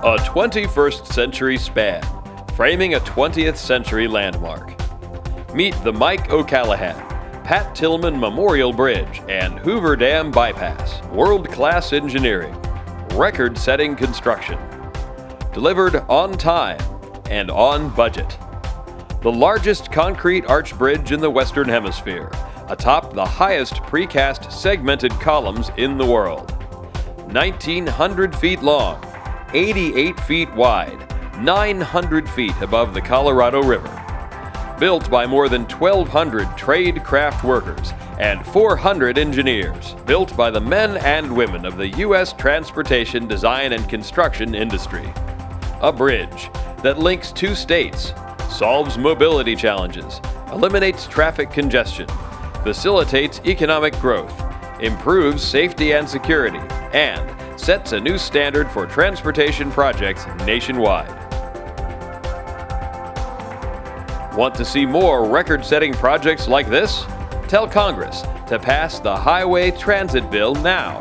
A 21st century span, framing a 20th century landmark. Meet the Mike O'Callahan, Pat Tillman Memorial Bridge, and Hoover Dam Bypass. World-class engineering, record-setting construction. Delivered on time and on budget. The largest concrete arch bridge in the Western Hemisphere, atop the highest precast segmented columns in the world. 1,900 feet long, 88 feet wide, 900 feet above the Colorado River. Built by more than 1,200 trade craft workers and 400 engineers. Built by the men and women of the U.S. transportation design and construction industry. A bridge that links two states, solves mobility challenges, eliminates traffic congestion, facilitates economic growth, improves safety and security, and sets a new standard for transportation projects nationwide. Want to see more record-setting projects like this? Tell Congress to pass the Highway Transit Bill now.